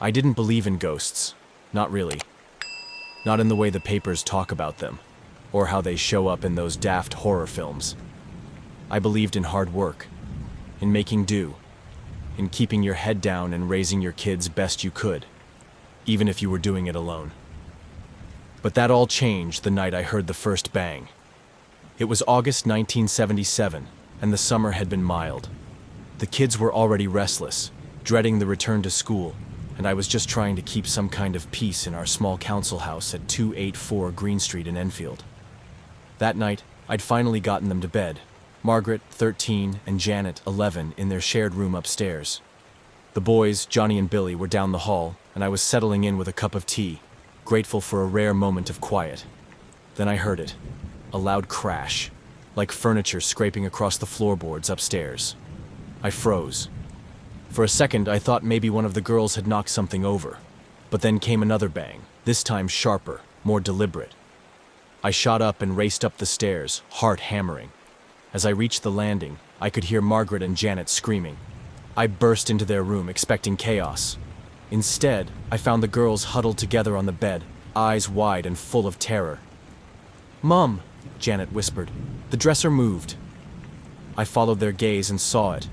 I didn't believe in ghosts. Not really. Not in the way the papers talk about them, or how they show up in those daft horror films. I believed in hard work, in making do, in keeping your head down and raising your kids best you could, even if you were doing it alone. But that all changed the night I heard the first bang. It was August 1977, and the summer had been mild. The kids were already restless, dreading the return to school, and I was just trying to keep some kind of peace in our small council house at 284 Green Street in Enfield. That night, I'd finally gotten them to bed, Margaret, 13, and Janet, 11, in their shared room upstairs. The boys, Johnny and Billy, were down the hall, and I was settling in with a cup of tea, grateful for a rare moment of quiet. Then I heard it, a loud crash, like furniture scraping across the floorboards upstairs. I froze. For a second, I thought maybe one of the girls had knocked something over, but then came another bang, this time sharper, more deliberate. I shot up and raced up the stairs, heart hammering. As I reached the landing, I could hear Margaret and Janet screaming. I burst into their room, expecting chaos. Instead, I found the girls huddled together on the bed, eyes wide and full of terror. "Mom," Janet whispered, "the dresser moved." I followed their gaze and saw it.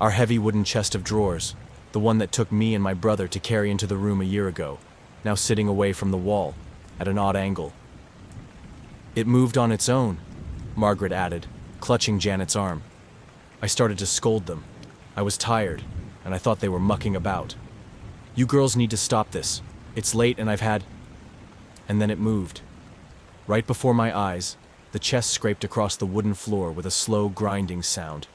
Our heavy wooden chest of drawers, the one that took me and my brother to carry into the room a year ago, now sitting away from the wall, at an odd angle. "It moved on its own," Margaret added, clutching Janet's arm. I started to scold them. I was tired, and I thought they were mucking about. "You girls need to stop this. It's late and I've had..." And then it moved. Right before my eyes, the chest scraped across the wooden floor with a slow grinding sound.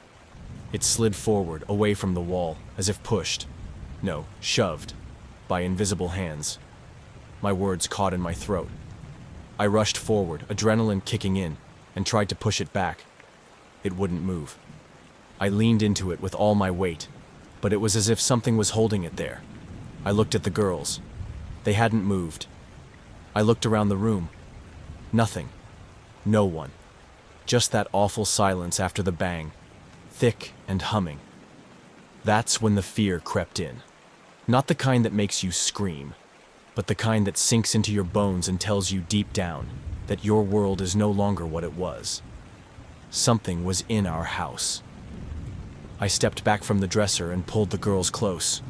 It slid forward, away from the wall, as if pushed, no, shoved, by invisible hands. My words caught in my throat. I rushed forward, adrenaline kicking in, and tried to push it back. It wouldn't move. I leaned into it with all my weight, but it was as if something was holding it there. I looked at the girls. They hadn't moved. I looked around the room. Nothing. No one. Just that awful silence after the bang, thick and humming. That's when the fear crept in. Not the kind that makes you scream, but the kind that sinks into your bones and tells you deep down that your world is no longer what it was. Something was in our house. I stepped back from the dresser and pulled the girls close.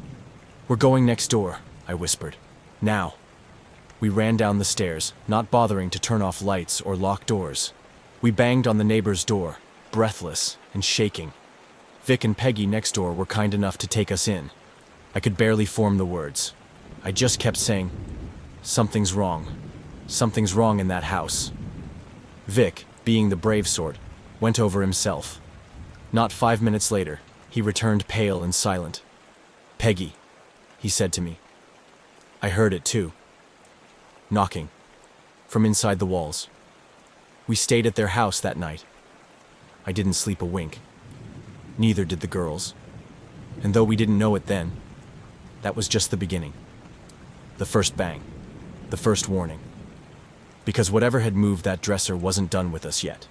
"We're going next door," I whispered. "Now." We ran down the stairs, not bothering to turn off lights or lock doors. We banged on the neighbor's door, breathless and shaking. Vic and Peggy next door were kind enough to take us in. I could barely form the words. I just kept saying, "Something's wrong. Something's wrong in that house." Vic, being the brave sort, went over himself. Not 5 minutes later, he returned pale and silent. "Peggy," he said to me. I heard it too. Knocking. From inside the walls. We stayed at their house that night. I didn't sleep a wink. Neither did the girls. And though we didn't know it then, that was just the beginning. The first bang. The first warning. Because whatever had moved that dresser wasn't done with us yet.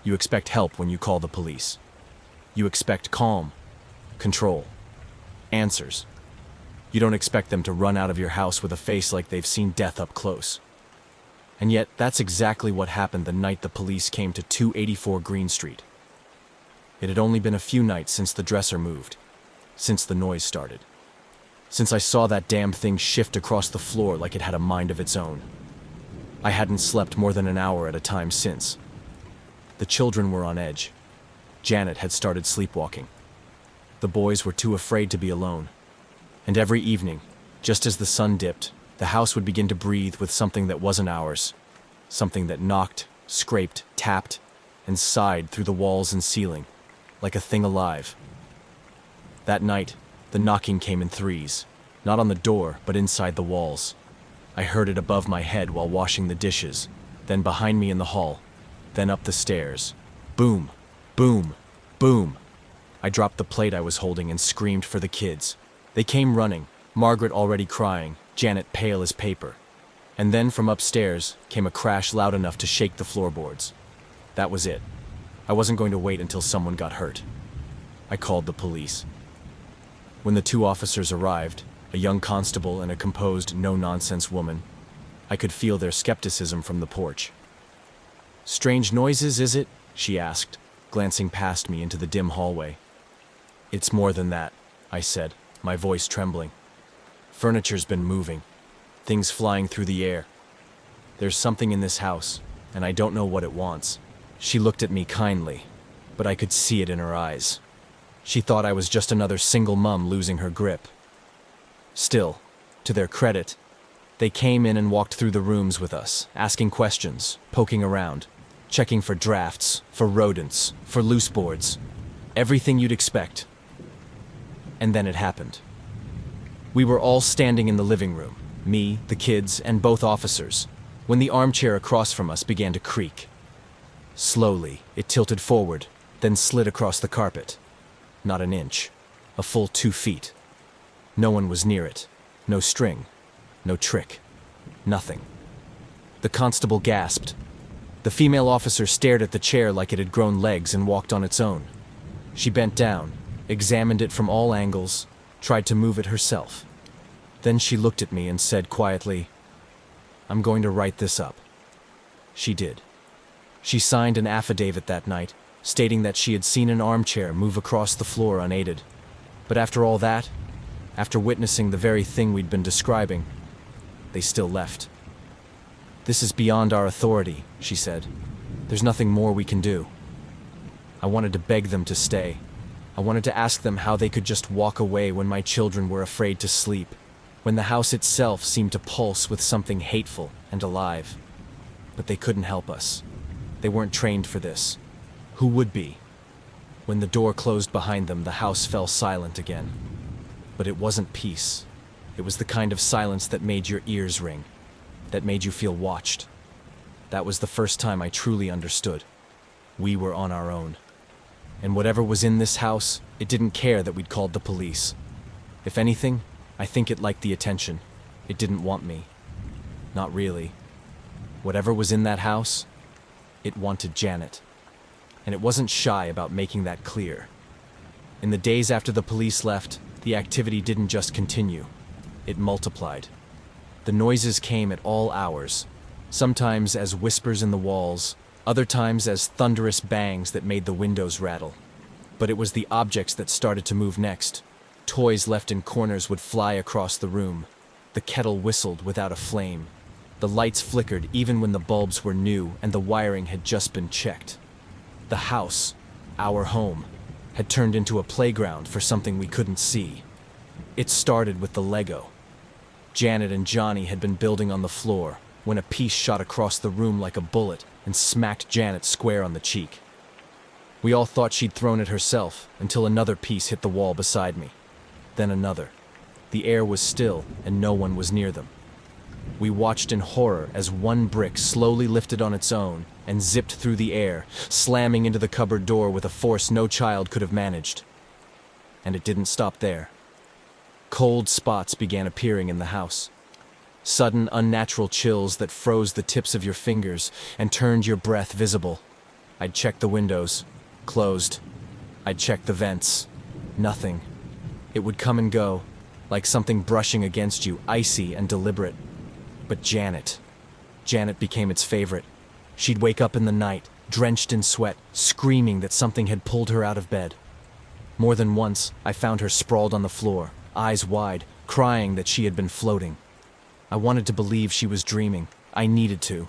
You expect help when you call the police. You expect calm, control, answers. You don't expect them to run out of your house with a face like they've seen death up close. And yet, that's exactly what happened the night the police came to 284 Green Street. It had only been a few nights since the dresser moved, since the noise started, since I saw that damn thing shift across the floor like it had a mind of its own. I hadn't slept more than an hour at a time since. The children were on edge. Janet had started sleepwalking. The boys were too afraid to be alone. And every evening, just as the sun dipped, the house would begin to breathe with something that wasn't ours. Something that knocked, scraped, tapped, and sighed through the walls and ceiling, like a thing alive. That night, the knocking came in threes, not on the door, but inside the walls. I heard it above my head while washing the dishes, then behind me in the hall, then up the stairs. Boom, boom, boom. I dropped the plate I was holding and screamed for the kids. They came running, Margaret already crying, Janet pale as paper. And then from upstairs came a crash loud enough to shake the floorboards. That was it. I wasn't going to wait until someone got hurt. I called the police. When the 2 officers arrived, a young constable and a composed, no-nonsense woman. I could feel their skepticism from the porch. "Strange noises, is it?" she asked, glancing past me into the dim hallway. "It's more than that," I said, my voice trembling. "Furniture's been moving, things flying through the air. There's something in this house, and I don't know what it wants." She looked at me kindly, but I could see it in her eyes. She thought I was just another single mum losing her grip. Still, to their credit, they came in and walked through the rooms with us, asking questions, poking around, checking for drafts, for rodents, for loose boards, everything you'd expect. And then it happened. We were all standing in the living room, me, the kids, and both officers, when the armchair across from us began to creak. Slowly, it tilted forward, then slid across the carpet. Not an inch, a full 2 feet. No one was near it. No string, no trick, nothing. The constable gasped. The female officer stared at the chair like it had grown legs and walked on its own. She bent down, examined it from all angles, tried to move it herself. Then she looked at me and said quietly, "I'm going to write this up." She did. She signed an affidavit that night, stating that she had seen an armchair move across the floor unaided. But after all that, after witnessing the very thing we'd been describing, they still left. "This is beyond our authority," she said. "There's nothing more we can do." I wanted to beg them to stay. I wanted to ask them how they could just walk away when my children were afraid to sleep, when the house itself seemed to pulse with something hateful and alive. But they couldn't help us. They weren't trained for this. Who would be? When the door closed behind them, the house fell silent again. But it wasn't peace. It was the kind of silence that made your ears ring, that made you feel watched. That was the first time I truly understood. We were on our own. And whatever was in this house, it didn't care that we'd called the police. If anything, I think it liked the attention. It didn't want me. Not really. Whatever was in that house, it wanted Janet. And it wasn't shy about making that clear. In the days after the police left, the activity didn't just continue. It multiplied. The noises came at all hours, sometimes as whispers in the walls, other times as thunderous bangs that made the windows rattle. But it was the objects that started to move next. Toys left in corners would fly across the room. The kettle whistled without a flame. The lights flickered even when the bulbs were new and the wiring had just been checked. The house, our home, had turned into a playground for something we couldn't see. It started with the Lego. Janet and Johnny had been building on the floor when a piece shot across the room like a bullet and smacked Janet square on the cheek. We all thought she'd thrown it herself until another piece hit the wall beside me. Then another. The air was still and no one was near them. We watched in horror as one brick slowly lifted on its own and zipped through the air, slamming into the cupboard door with a force no child could have managed. And it didn't stop there. Cold spots began appearing in the house. Sudden, unnatural chills that froze the tips of your fingers and turned your breath visible. I'd check the windows. Closed. I'd check the vents. Nothing. It would come and go, like something brushing against you, icy and deliberate. But Janet became its favorite. She'd wake up in the night, drenched in sweat, screaming that something had pulled her out of bed. More than once, I found her sprawled on the floor, eyes wide, crying that she had been floating. I wanted to believe she was dreaming. I needed to.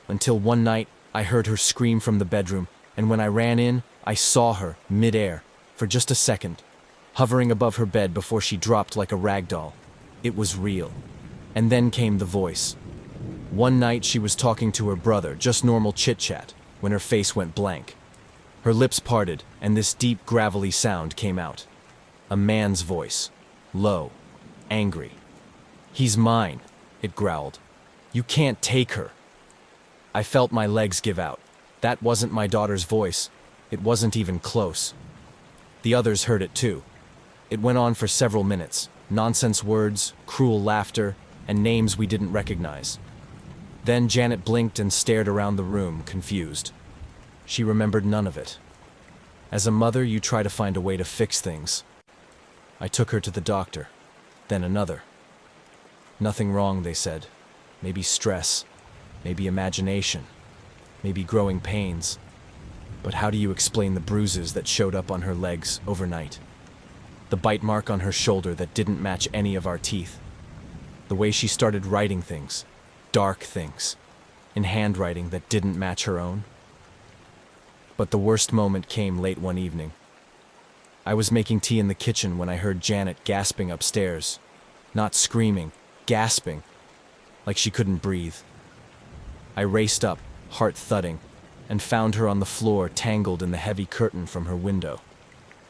Until one night, I heard her scream from the bedroom, and when I ran in, I saw her, mid-air, for just a second, hovering above her bed before she dropped like a rag doll. It was real. And then came the voice. One night she was talking to her brother, just normal chit-chat, when her face went blank. Her lips parted, and this deep, gravelly sound came out. A man's voice. Low. Angry. "He's mine," it growled. "You can't take her." I felt my legs give out. That wasn't my daughter's voice. It wasn't even close. The others heard it too. It went on for several minutes. Nonsense words, cruel laughter, and names we didn't recognize. Then Janet blinked and stared around the room, confused. She remembered none of it. As a mother, you try to find a way to fix things. I took her to the doctor. Then another. Nothing wrong, they said. Maybe stress, maybe imagination, maybe growing pains. But how do you explain the bruises that showed up on her legs overnight? The bite mark on her shoulder that didn't match any of our teeth. The way she started writing things, dark things, in handwriting that didn't match her own. But the worst moment came late one evening. I was making tea in the kitchen when I heard Janet gasping upstairs. Not screaming, gasping, like she couldn't breathe. I raced up, heart thudding, and found her on the floor tangled in the heavy curtain from her window.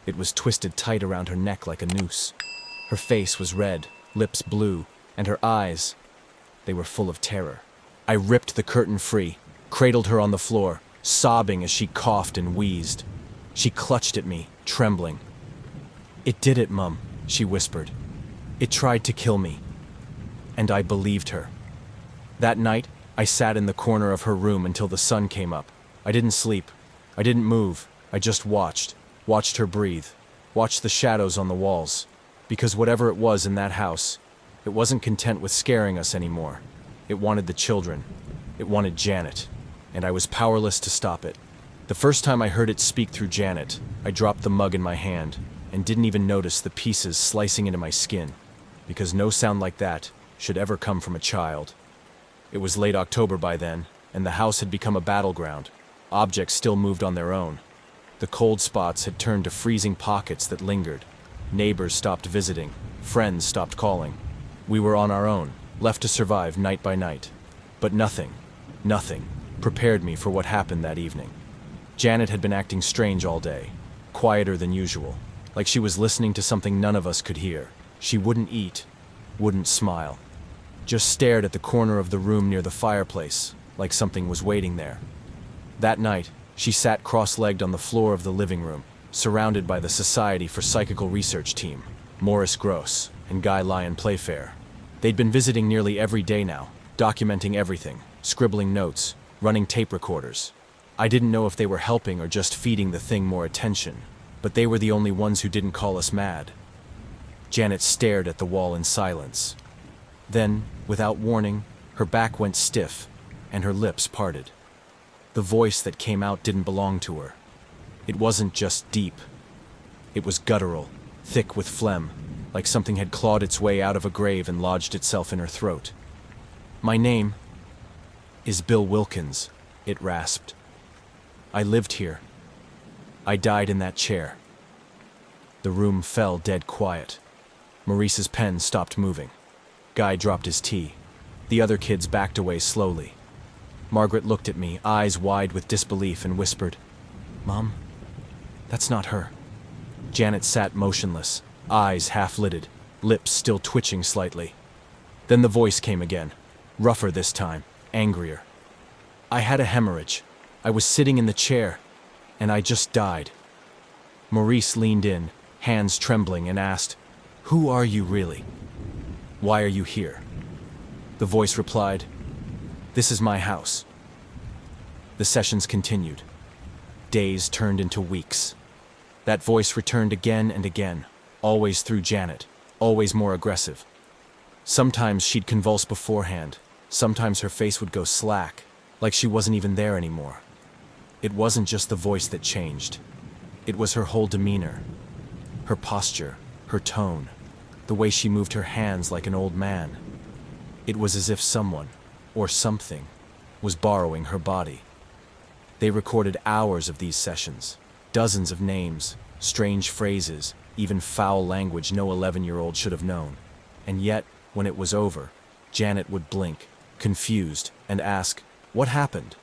It was twisted tight around her neck like a noose. Her face was red, lips blue, and her eyes, they were full of terror. I ripped the curtain free, cradled her on the floor, sobbing as she coughed and wheezed. She clutched at me, trembling. "It did it, Mum," she whispered. "It tried to kill me." And I believed her. That night, I sat in the corner of her room until the sun came up. I didn't sleep. I didn't move. I just watched her breathe, watched the shadows on the walls. Because whatever it was in that house, it wasn't content with scaring us anymore. It wanted the children. It wanted Janet. And I was powerless to stop it. The first time I heard it speak through Janet, I dropped the mug in my hand and didn't even notice the pieces slicing into my skin, because no sound like that should ever come from a child. It was late October by then, and the house had become a battleground. Objects still moved on their own. The cold spots had turned to freezing pockets that lingered. Neighbors stopped visiting. Friends stopped calling. We were on our own, left to survive night by night. But nothing prepared me for what happened that evening. Janet had been acting strange all day, quieter than usual, like she was listening to something none of us could hear. She wouldn't eat, wouldn't smile, just stared at the corner of the room near the fireplace, like something was waiting there. That night, she sat cross-legged on the floor of the living room, surrounded by the Society for Psychical Research team, Morris Gross and Guy Lyon Playfair. They'd been visiting nearly every day now, documenting everything, scribbling notes, running tape recorders. I didn't know if they were helping or just feeding the thing more attention, but they were the only ones who didn't call us mad. Janet stared at the wall in silence. Then, without warning, her back went stiff, and her lips parted. The voice that came out didn't belong to her. It wasn't just deep. It was guttural, thick with phlegm, like something had clawed its way out of a grave and lodged itself in her throat. "My name is Bill Wilkins," it rasped. "I lived here. I died in that chair." The room fell dead quiet. Maurice's pen stopped moving. Guy dropped his tea. The other kids backed away slowly. Margaret looked at me, eyes wide with disbelief, and whispered, "Mom, that's not her." Janet sat motionless, eyes half-lidded, lips still twitching slightly. Then the voice came again, rougher this time, angrier. "I had a hemorrhage. I was sitting in the chair, and I just died." Maurice leaned in, hands trembling, and asked, "Who are you really? Why are you here?" The voice replied, "This is my house." The sessions continued. Days turned into weeks. That voice returned again and again, always through Janet, always more aggressive. Sometimes she'd convulse beforehand, sometimes her face would go slack, like she wasn't even there anymore. It wasn't just the voice that changed. It was her whole demeanor, her posture, her tone, the way she moved her hands like an old man. It was as if someone, or something, was borrowing her body. They recorded hours of these sessions, dozens of names, strange phrases, even foul language no 11-year-old should have known. And yet, when it was over, Janet would blink, confused, and ask, "What happened?"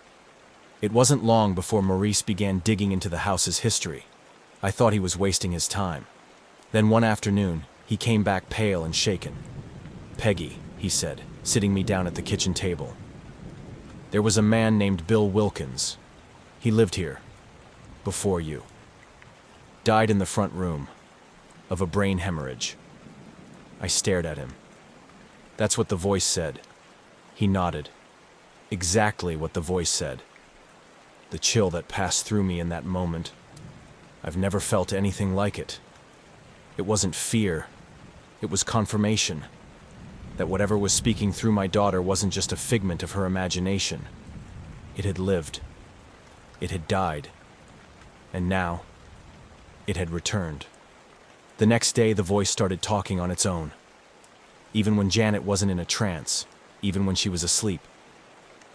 It wasn't long before Maurice began digging into the house's history. I thought he was wasting his time. Then one afternoon, he came back pale and shaken. "Peggy," he said, sitting me down at the kitchen table. "There was a man named Bill Wilkins. He lived here. Before you. Died in the front room. Of a brain hemorrhage." I stared at him. "That's what the voice said." He nodded. Exactly what the voice said. The chill that passed through me in that moment. I've never felt anything like it. It wasn't fear. It was confirmation that whatever was speaking through my daughter wasn't just a figment of her imagination. It had lived. It had died. And now, it had returned. The next day, the voice started talking on its own. Even when Janet wasn't in a trance, even when she was asleep,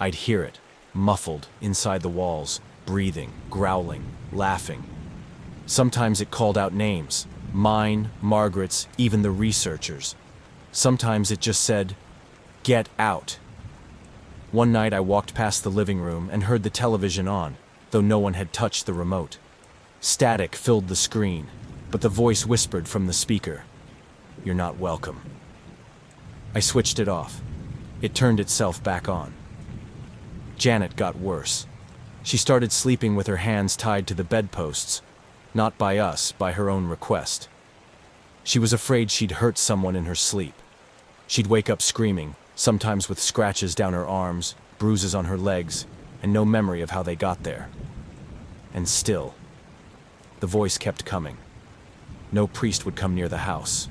I'd hear it, muffled inside the walls, breathing, growling, laughing. Sometimes it called out names, mine, Margaret's, even the researchers. Sometimes it just said, "Get out." One night I walked past the living room and heard the television on, though no one had touched the remote. Static filled the screen, but the voice whispered from the speaker, "You're not welcome." I switched it off. It turned itself back on. Janet got worse. She started sleeping with her hands tied to the bedposts, not by us, by her own request. She was afraid she'd hurt someone in her sleep. She'd wake up screaming, sometimes with scratches down her arms, bruises on her legs, and no memory of how they got there. And still, the voice kept coming. No priest would come near the house.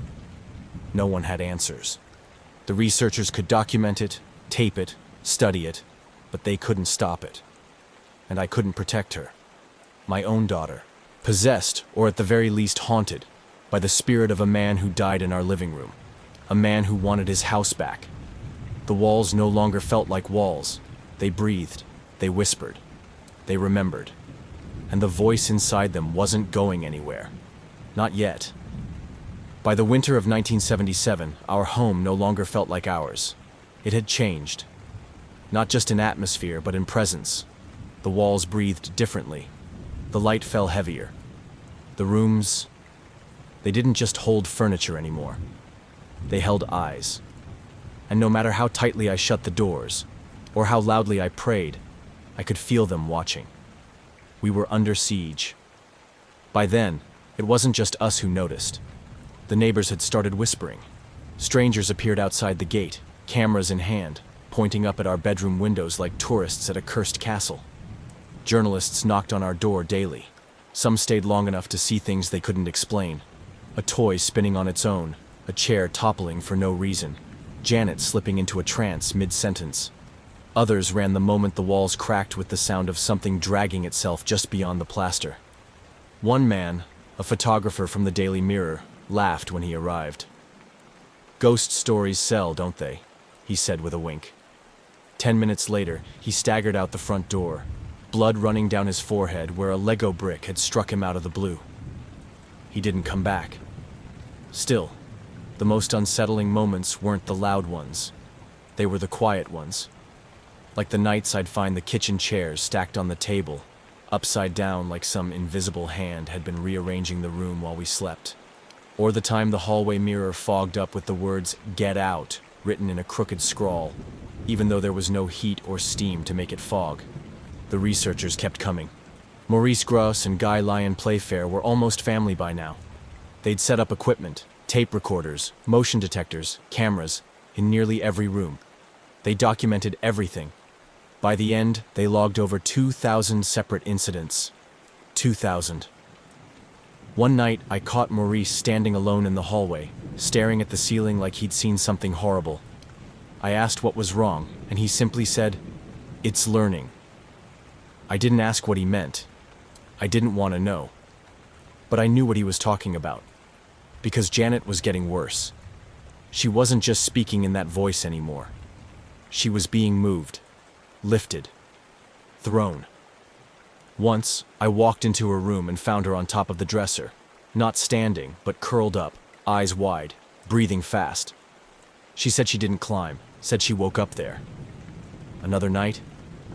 No one had answers. The researchers could document it, tape it, study it, but they couldn't stop it. And I couldn't protect her. My own daughter, possessed, or at the very least haunted, by the spirit of a man who died in our living room. A man who wanted his house back. The walls no longer felt like walls. They breathed. They whispered. They remembered. And the voice inside them wasn't going anywhere. Not yet. By the winter of 1977, our home no longer felt like ours. It had changed. Not just in atmosphere, but in presence. The walls breathed differently. The light fell heavier. The rooms, they didn't just hold furniture anymore. They held eyes. And no matter how tightly I shut the doors, or how loudly I prayed, I could feel them watching. We were under siege. By then, it wasn't just us who noticed. The neighbors had started whispering. Strangers appeared outside the gate, cameras in hand, pointing up at our bedroom windows like tourists at a cursed castle. Journalists knocked on our door daily. Some stayed long enough to see things they couldn't explain. A toy spinning on its own, a chair toppling for no reason, Janet slipping into a trance mid-sentence. Others ran the moment the walls cracked with the sound of something dragging itself just beyond the plaster. One man, a photographer from the Daily Mirror, laughed when he arrived. "Ghost stories sell, don't they?" he said with a wink. 10 minutes later, he staggered out the front door, blood running down his forehead where a Lego brick had struck him out of the blue. He didn't come back. Still, the most unsettling moments weren't the loud ones. They were the quiet ones. Like the nights I'd find the kitchen chairs stacked on the table, upside down like some invisible hand had been rearranging the room while we slept. Or the time the hallway mirror fogged up with the words "Get out" written in a crooked scrawl, even though there was no heat or steam to make it fog. The researchers kept coming. Maurice Gross and Guy Lyon Playfair were almost family by now. They'd set up equipment, tape recorders, motion detectors, cameras, in nearly every room. They documented everything. By the end, they logged over 2,000 separate incidents. 2,000. One night, I caught Maurice standing alone in the hallway, staring at the ceiling like he'd seen something horrible. I asked what was wrong, and he simply said, "It's learning." I didn't ask what he meant. I didn't want to know. But I knew what he was talking about. Because Janet was getting worse. She wasn't just speaking in that voice anymore. She was being moved, lifted, thrown. Once, I walked into her room and found her on top of the dresser, not standing, but curled up, eyes wide, breathing fast. She said she didn't climb, said she woke up there. Another night,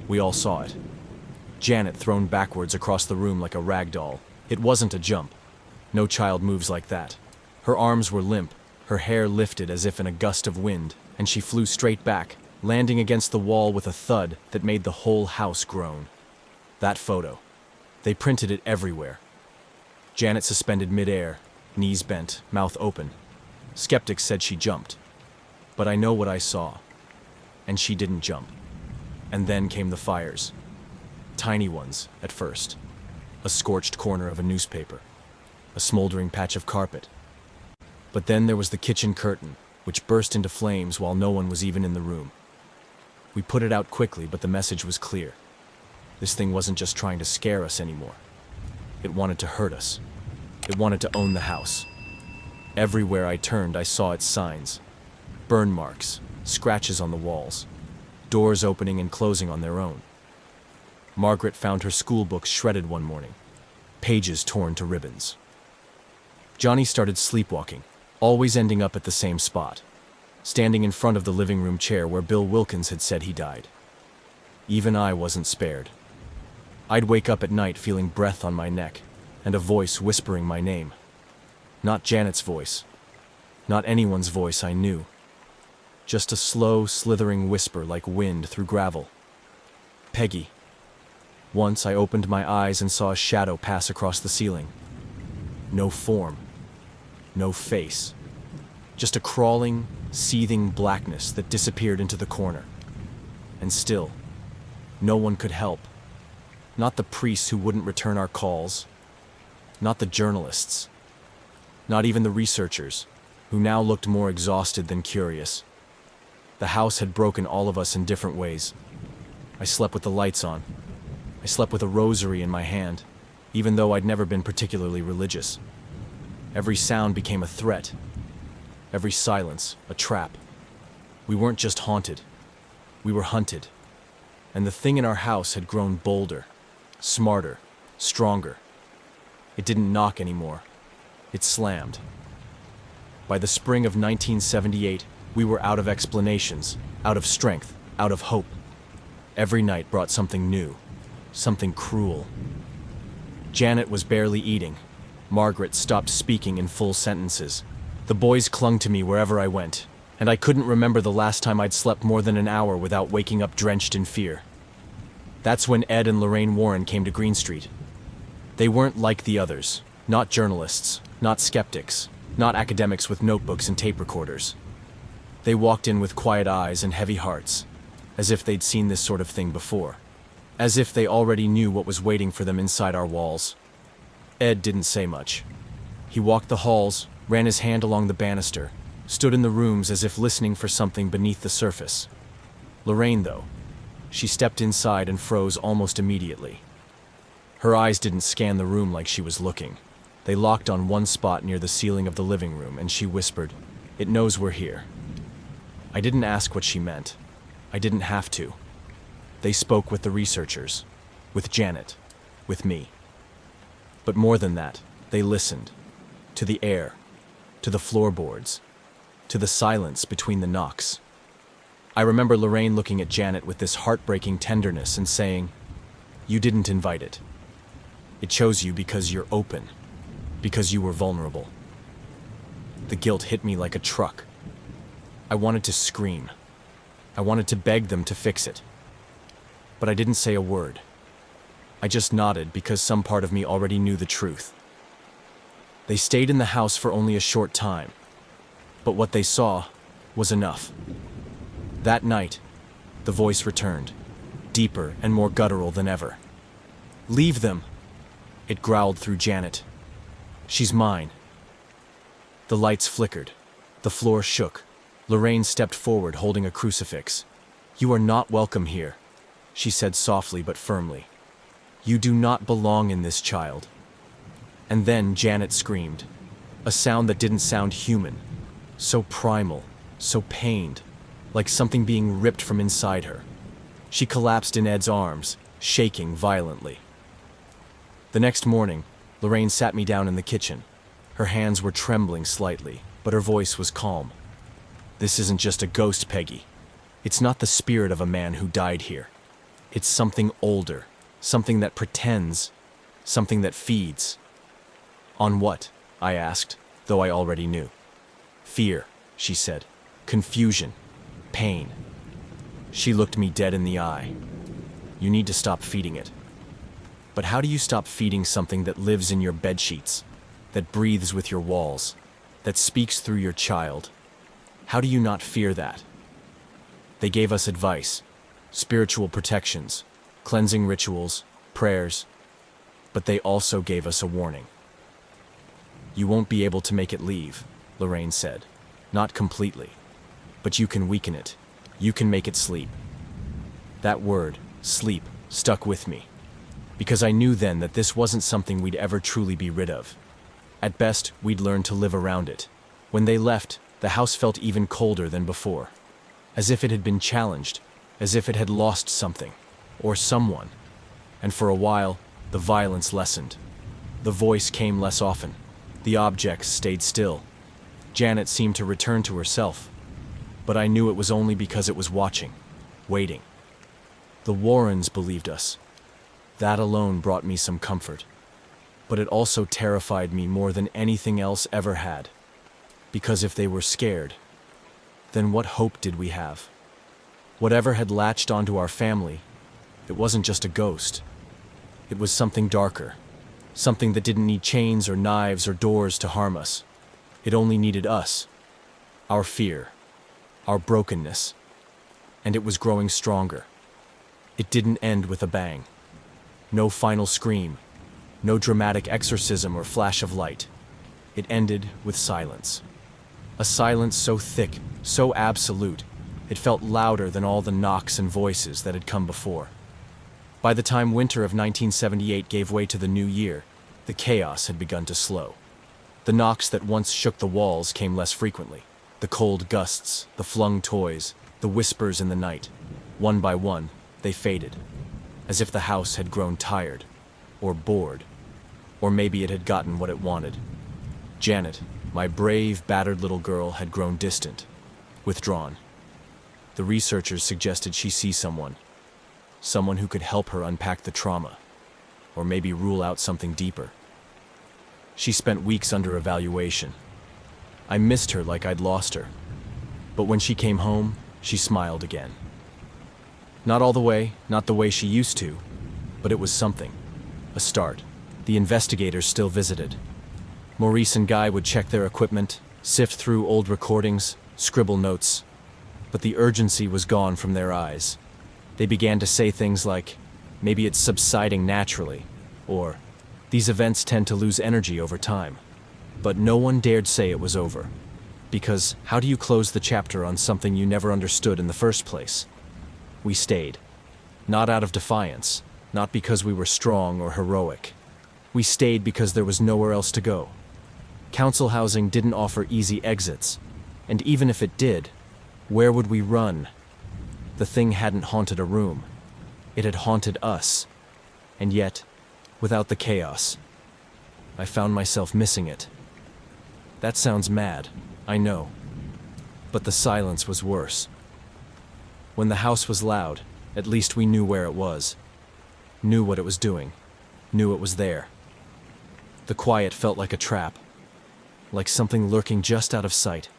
we all saw it. Janet thrown backwards across the room like a rag doll. It wasn't a jump. No child moves like that. Her arms were limp, her hair lifted as if in a gust of wind, and she flew straight back, landing against the wall with a thud that made the whole house groan. That photo. They printed it everywhere. Janet suspended midair, knees bent, mouth open. Skeptics said she jumped. But I know what I saw. And she didn't jump. And then came the fires. Tiny ones, at first. A scorched corner of a newspaper. A smoldering patch of carpet. But then there was the kitchen curtain, which burst into flames while no one was even in the room. We put it out quickly, but the message was clear. This thing wasn't just trying to scare us anymore. It wanted to hurt us. It wanted to own the house. Everywhere I turned, I saw its signs. Burn marks, scratches on the walls, doors opening and closing on their own. Margaret found her school books shredded one morning, pages torn to ribbons. Johnny started sleepwalking, always ending up at the same spot, standing in front of the living room chair where Bill Wilkins had said he died. Even I wasn't spared. I'd wake up at night feeling breath on my neck and a voice whispering my name. Not Janet's voice. Not anyone's voice I knew. Just a slow, slithering whisper like wind through gravel. Peggy. Once I opened my eyes and saw a shadow pass across the ceiling. No form. No face. Just a crawling, seething blackness that disappeared into the corner. And still, no one could help. Not the priests who wouldn't return our calls. Not the journalists. Not even the researchers, who now looked more exhausted than curious. The house had broken all of us in different ways. I slept with the lights on. I slept with a rosary in my hand, even though I'd never been particularly religious. Every sound became a threat. Every silence, a trap. We weren't just haunted. We were hunted. And the thing in our house had grown bolder, smarter, stronger. It didn't knock anymore. It slammed. By the spring of 1978, we were out of explanations, out of strength, out of hope. Every night brought something new, something cruel. Janet was barely eating. Margaret stopped speaking in full sentences. The boys clung to me wherever I went, and I couldn't remember the last time I'd slept more than an hour without waking up drenched in fear. That's when Ed and Lorraine Warren came to Green Street. They weren't like the others, not journalists, not skeptics, not academics with notebooks and tape recorders. They walked in with quiet eyes and heavy hearts, as if they'd seen this sort of thing before, as if they already knew what was waiting for them inside our walls. Ed didn't say much. He walked the halls, ran his hand along the banister, stood in the rooms as if listening for something beneath the surface. Lorraine, though, she stepped inside and froze almost immediately. Her eyes didn't scan the room like she was looking. They locked on one spot near the ceiling of the living room, and she whispered, "It knows we're here." I didn't ask what she meant. I didn't have to. They spoke with the researchers, with Janet, with me. But more than that, they listened. To the air, to the floorboards, to the silence between the knocks. I remember Lorraine looking at Janet with this heartbreaking tenderness and saying, "You didn't invite it. It chose you because you're open, because you were vulnerable." The guilt hit me like a truck. I wanted to scream. I wanted to beg them to fix it. But I didn't say a word. I just nodded because some part of me already knew the truth. They stayed in the house for only a short time, but what they saw was enough. That night, the voice returned, deeper and more guttural than ever. "Leave them," it growled through Janet. "She's mine." The lights flickered. The floor shook. Lorraine stepped forward holding a crucifix. "You are not welcome here," she said softly but firmly. "You do not belong in this, child." And then Janet screamed, a sound that didn't sound human, so primal, so pained, like something being ripped from inside her. She collapsed in Ed's arms, shaking violently. The next morning, Lorraine sat me down in the kitchen. Her hands were trembling slightly, but her voice was calm. "This isn't just a ghost, Peggy. It's not the spirit of a man who died here. It's something older, something that pretends, something that feeds." "On what?" I asked, though I already knew. "Fear," she said. "Confusion. Pain." She looked me dead in the eye. "You need to stop feeding it." But how do you stop feeding something that lives in your bedsheets, that breathes with your walls, that speaks through your child? How do you not fear that? They gave us advice, spiritual protections, cleansing rituals, prayers, but they also gave us a warning. "You won't be able to make it leave. Lorraine said. Not completely. But you can weaken it. You can make it sleep. That word, sleep, stuck with me. Because I knew then that this wasn't something we'd ever truly be rid of. At best, we'd learn to live around it. When they left, the house felt even colder than before. As if it had been challenged, as if it had lost something, or someone. And for a while, the violence lessened. The voice came less often. The objects stayed still. Janet seemed to return to herself. But I knew it was only because it was watching, waiting. The Warrens believed us. That alone brought me some comfort. But it also terrified me more than anything else ever had. Because if they were scared, then what hope did we have? Whatever had latched onto our family, it wasn't just a ghost. It was something darker. Something that didn't need chains or knives or doors to harm us. It only needed us. Our fear. Our brokenness. And it was growing stronger. It didn't end with a bang. No final scream. No dramatic exorcism or flash of light. It ended with silence. A silence so thick, so absolute, it felt louder than all the knocks and voices that had come before. By the time winter of 1978 gave way to the new year, the chaos had begun to slow. The knocks that once shook the walls came less frequently. The cold gusts, the flung toys, the whispers in the night. One by one, they faded, as if the house had grown tired, or bored, or maybe it had gotten what it wanted. Janet, my brave, battered little girl, had grown distant, withdrawn. The researchers suggested she see someone who could help her unpack the trauma, or maybe rule out something deeper. She spent weeks under evaluation. I missed her like I'd lost her. But when she came home, she smiled again. Not all the way, not the way she used to, but it was something. A start. The investigators still visited. Maurice and Guy would check their equipment, sift through old recordings, scribble notes. But the urgency was gone from their eyes. They began to say things like, maybe it's subsiding naturally, or these events tend to lose energy over time. But no one dared say it was over. Because how do you close the chapter on something you never understood in the first place? We stayed. Not out of defiance, not because we were strong or heroic. We stayed because there was nowhere else to go. Council housing didn't offer easy exits, and even if it did, where would we run? The thing hadn't haunted a room. It had haunted us. And yet, without the chaos, I found myself missing it. That sounds mad, I know. But the silence was worse. When the house was loud, at least we knew where it was. Knew what it was doing. Knew it was there. The quiet felt like a trap. Like something lurking just out of sight.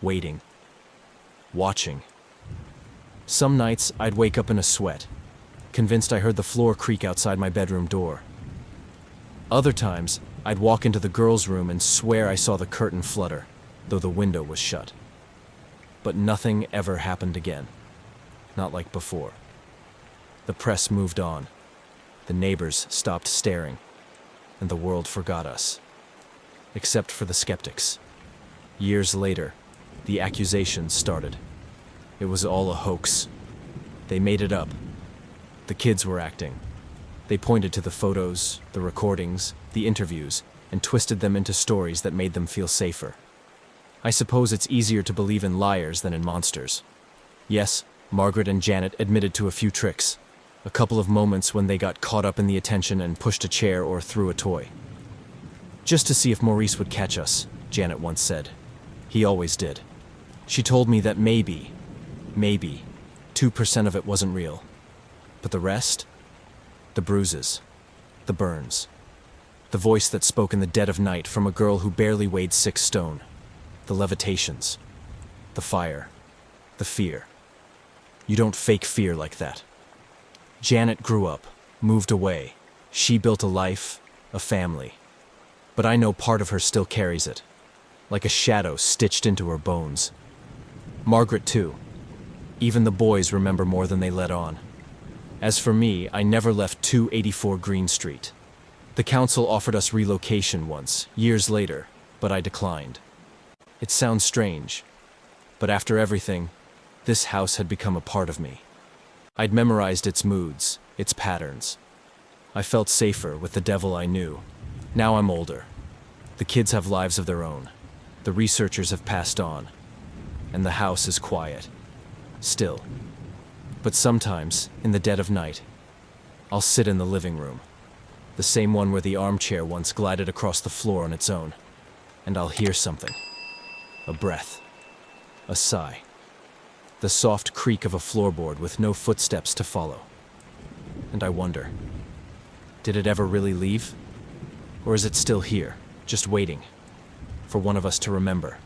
Waiting. Watching. Some nights I'd wake up in a sweat, convinced I heard the floor creak outside my bedroom door. Other times, I'd walk into the girls' room and swear I saw the curtain flutter, though the window was shut. But nothing ever happened again. Not like before. The press moved on. The neighbors stopped staring, and the world forgot us. Except for the skeptics. Years later, the accusations started. It was all a hoax. They made it up. The kids were acting. They pointed to the photos, the recordings, the interviews, and twisted them into stories that made them feel safer. I suppose it's easier to believe in liars than in monsters. Yes, Margaret and Janet admitted to a few tricks. A couple of moments when they got caught up in the attention and pushed a chair or threw a toy. Just to see if Maurice would catch us, Janet once said. He always did. She told me that maybe, 2% of it wasn't real. But the rest? The bruises. The burns. The voice that spoke in the dead of night from a girl who barely weighed 6 stone. The levitations. The fire. The fear. You don't fake fear like that. Janet grew up, moved away. She built a life, a family. But I know part of her still carries it, like a shadow stitched into her bones. Margaret, too. Even the boys remember more than they let on. As for me, I never left 284 Green Street. The council offered us relocation once, years later, but I declined. It sounds strange, but after everything, this house had become a part of me. I'd memorized its moods, its patterns. I felt safer with the devil I knew. Now I'm older. The kids have lives of their own. The researchers have passed on. And the house is quiet. Still. But sometimes, in the dead of night, I'll sit in the living room. The same one where the armchair once glided across the floor on its own. And I'll hear something. A breath. A sigh. The soft creak of a floorboard with no footsteps to follow. And I wonder, did it ever really leave? Or is it still here, just waiting, for one of us to remember?